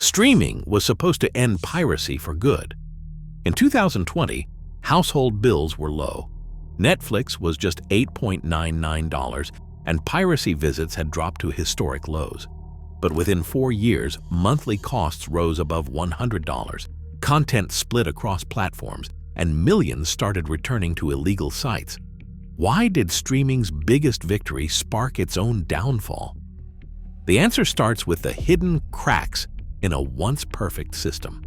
Streaming was supposed to end piracy for good. In 2020, household bills were low. Netflix was just $8.99, and piracy visits had dropped to historic lows. But within 4 years, monthly costs rose above $100, content split across platforms, and millions started returning to illegal sites. Why did streaming's biggest victory spark its own downfall? The answer starts with the hidden cracks in a once-perfect system.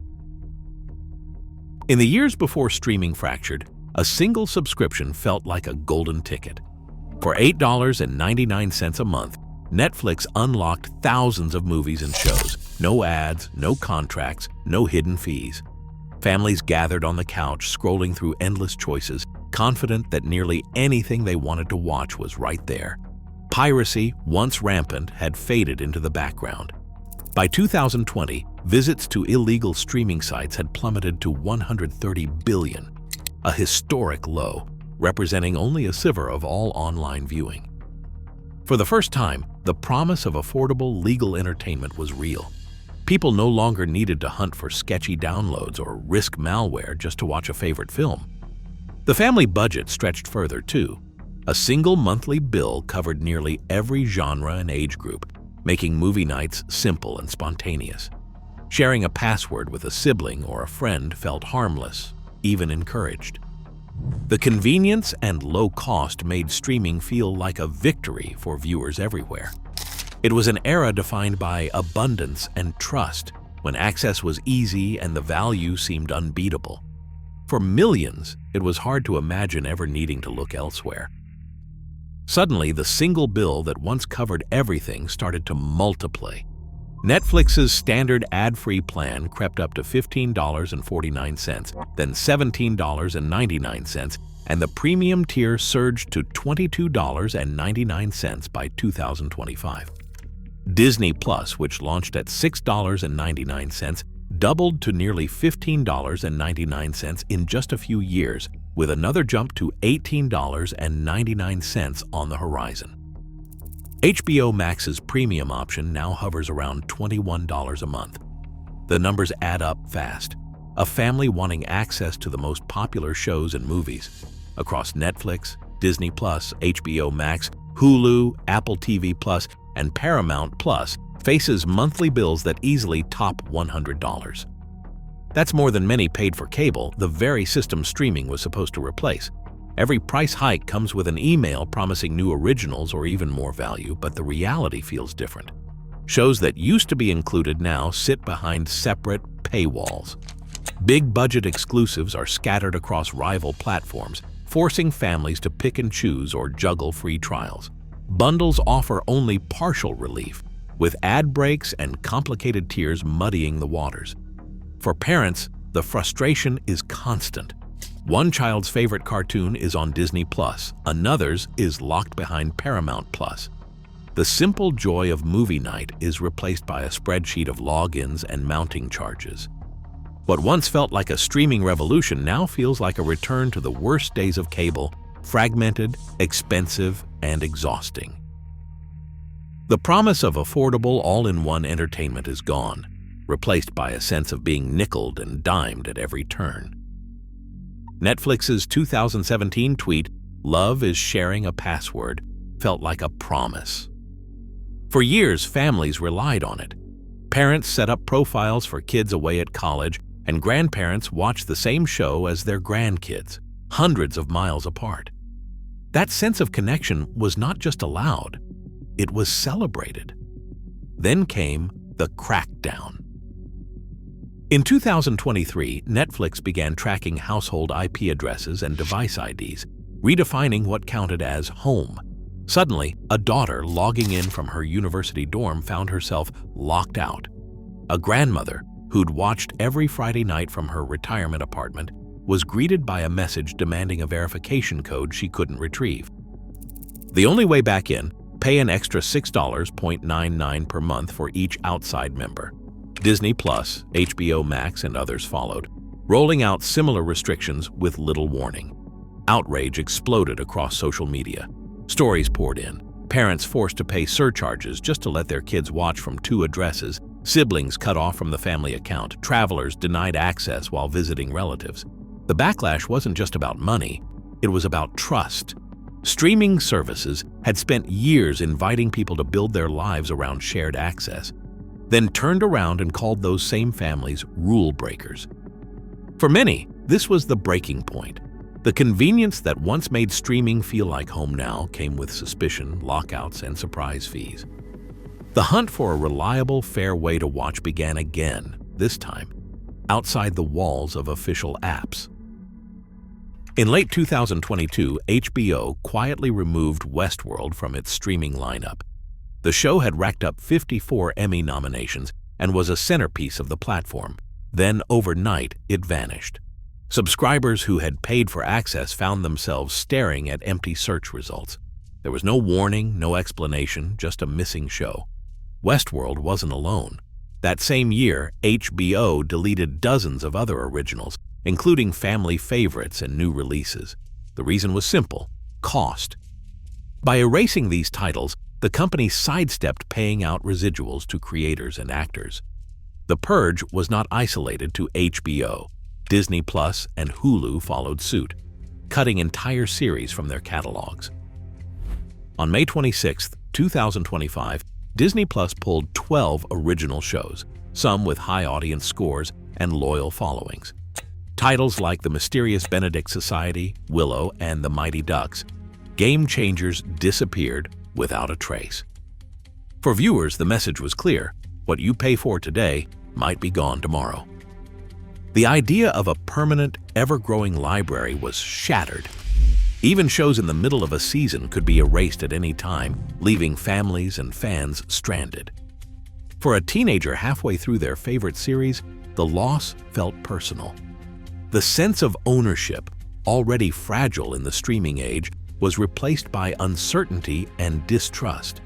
In the years before streaming fractured, a single subscription felt like a golden ticket. For $8.99 a month, Netflix unlocked thousands of movies and shows. No ads, no contracts, no hidden fees. Families gathered on the couch, scrolling through endless choices, confident that nearly anything they wanted to watch was right there. Piracy, once rampant, had faded into the background. By 2020, visits to illegal streaming sites had plummeted to 130 billion, a historic low, representing only a sliver of all online viewing. For the first time, the promise of affordable legal entertainment was real. People no longer needed to hunt for sketchy downloads or risk malware just to watch a favorite film. The family budget stretched further too. A single monthly bill covered nearly every genre and age group, making movie nights simple and spontaneous. Sharing a password with a sibling or a friend felt harmless, even encouraged. The convenience and low cost made streaming feel like a victory for viewers everywhere. It was an era defined by abundance and trust, when access was easy and the value seemed unbeatable. For millions, it was hard to imagine ever needing to look elsewhere. Suddenly, the single bill that once covered everything started to multiply. Netflix's standard ad-free plan crept up to $15.49, then $17.99, and the premium tier surged to $22.99 by 2025. Disney Plus, which launched at $6.99, doubled to nearly $15.99 in just a few years, with another jump to $18.99 on the horizon. HBO Max's premium option now hovers around $21 a month. The numbers add up fast. A family wanting access to the most popular shows and movies across Netflix, Disney Plus, HBO Max, Hulu, Apple TV Plus, and Paramount Plus faces monthly bills that easily top $100. That's more than many paid for cable, the very system streaming was supposed to replace. Every price hike comes with an email promising new originals or even more value, but the reality feels different. Shows that used to be included now sit behind separate paywalls. Big budget exclusives are scattered across rival platforms, forcing families to pick and choose or juggle free trials. Bundles offer only partial relief, with ad breaks and complicated tiers muddying the waters. For parents, the frustration is constant. One child's favorite cartoon is on Disney Plus, another's is locked behind Paramount Plus. The simple joy of movie night is replaced by a spreadsheet of logins and mounting charges. What once felt like a streaming revolution now feels like a return to the worst days of cable, fragmented, expensive, and exhausting. The promise of affordable all-in-one entertainment is gone, replaced by a sense of being nickeled and dimed at every turn. Netflix's 2017 tweet, "Love is sharing a password," felt like a promise. For years, families relied on it. Parents set up profiles for kids away at college, and grandparents watched the same show as their grandkids, hundreds of miles apart. That sense of connection was not just allowed, it was celebrated. Then came the crackdown. In 2023, Netflix began tracking household IP addresses and device IDs, redefining what counted as home. Suddenly, a daughter logging in from her university dorm found herself locked out. A grandmother, who'd watched every Friday night from her retirement apartment, was greeted by a message demanding a verification code she couldn't retrieve. The only way back in, pay an extra $6.99 per month for each outside member. Disney Plus, HBO Max, and others followed, rolling out similar restrictions with little warning. Outrage exploded across social media. Stories poured in, parents forced to pay surcharges just to let their kids watch from 2 addresses, Siblings cut off from the family account, travelers denied access while visiting relatives. The backlash wasn't just about money, it was about trust. Streaming services had spent years inviting people to build their lives around shared access, then turned around and called those same families rule breakers. For many, this was the breaking point. The convenience that once made streaming feel like home now came with suspicion, lockouts, and surprise fees. The hunt for a reliable, fair way to watch began again, this time outside the walls of official apps. In late 2022, HBO quietly removed Westworld from its streaming lineup. The show had racked up 54 Emmy nominations and was a centerpiece of the platform. Then, overnight, it vanished. Subscribers who had paid for access found themselves staring at empty search results. There was no warning, no explanation, just a missing show. Westworld wasn't alone. That same year, HBO deleted dozens of other originals, including family favorites and new releases. The reason was simple: cost. By erasing these titles, the company sidestepped paying out residuals to creators and actors. The purge was not isolated to HBO. Disney Plus and Hulu followed suit, cutting entire series from their catalogs. On May 26, 2025, Disney Plus pulled 12 original shows, some with high audience scores and loyal followings. Titles like The Mysterious Benedict Society, Willow, and The Mighty Ducks, game changers, disappeared without a trace. For viewers, the message was clear: what you pay for today might be gone tomorrow. The idea of a permanent, ever-growing library was shattered. Even shows in the middle of a season could be erased at any time, leaving families and fans stranded. For a teenager halfway through their favorite series, the loss felt personal. The sense of ownership, already fragile in the streaming age, was replaced by uncertainty and distrust.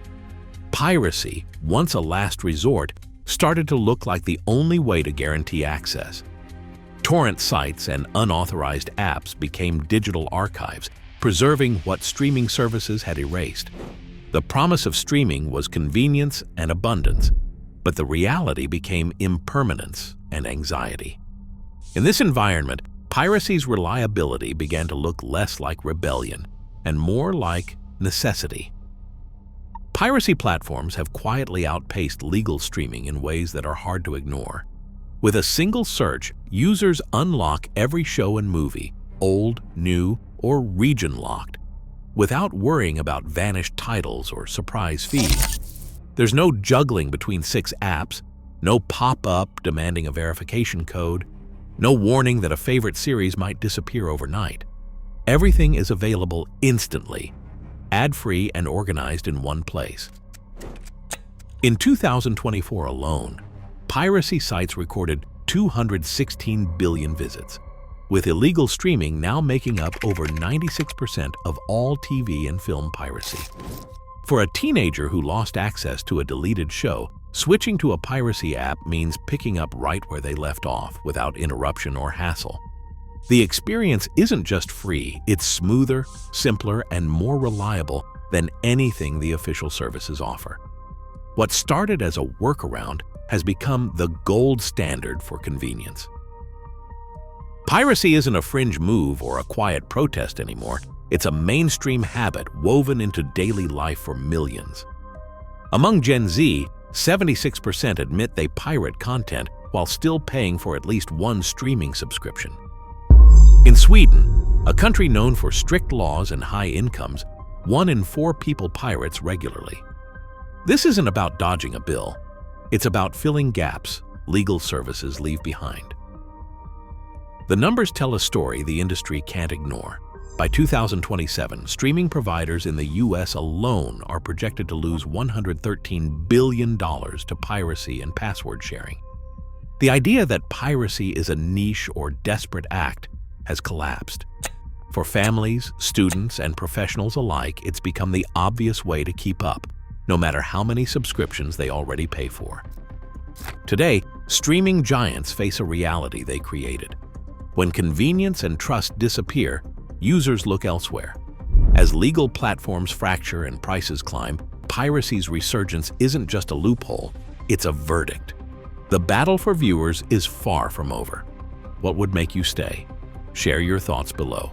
Piracy, once a last resort, started to look like the only way to guarantee access. Torrent sites and unauthorized apps became digital archives, preserving what streaming services had erased. The promise of streaming was convenience and abundance, but the reality became impermanence and anxiety. In this environment, piracy's reliability began to look less like rebellion and more like necessity. Piracy platforms have quietly outpaced legal streaming in ways that are hard to ignore. With a single search, users unlock every show and movie, old, new, or region-locked, without worrying about vanished titles or surprise feeds. There's no juggling between 6 apps, no pop-up demanding a verification code, no warning that a favorite series might disappear overnight. Everything is available instantly, ad-free and organized in one place. In 2024 alone, piracy sites recorded 216 billion visits, with illegal streaming now making up over 96% of all TV and film piracy. For a teenager who lost access to a deleted show, switching to a piracy app means picking up right where they left off without interruption or hassle. The experience isn't just free, it's smoother, simpler, and more reliable than anything the official services offer. What started as a workaround has become the gold standard for convenience. Piracy isn't a fringe move or a quiet protest anymore. It's a mainstream habit woven into daily life for millions. Among Gen Z, 76% admit they pirate content while still paying for at least one streaming subscription. In Sweden, a country known for strict laws and high incomes, 1 in 4 people pirates regularly. This isn't about dodging a bill. It's about filling gaps legal services leave behind. The numbers tell a story the industry can't ignore. By 2027, streaming providers in the US alone are projected to lose $113 billion to piracy and password sharing. The idea that piracy is a niche or desperate act has collapsed. For families, students, and professionals alike, it's become the obvious way to keep up, no matter how many subscriptions they already pay for. Today, streaming giants face a reality they created. When convenience and trust disappear, users look elsewhere. As legal platforms fracture and prices climb, piracy's resurgence isn't just a loophole, it's a verdict. The battle for viewers is far from over. What would make you stay? Share your thoughts below.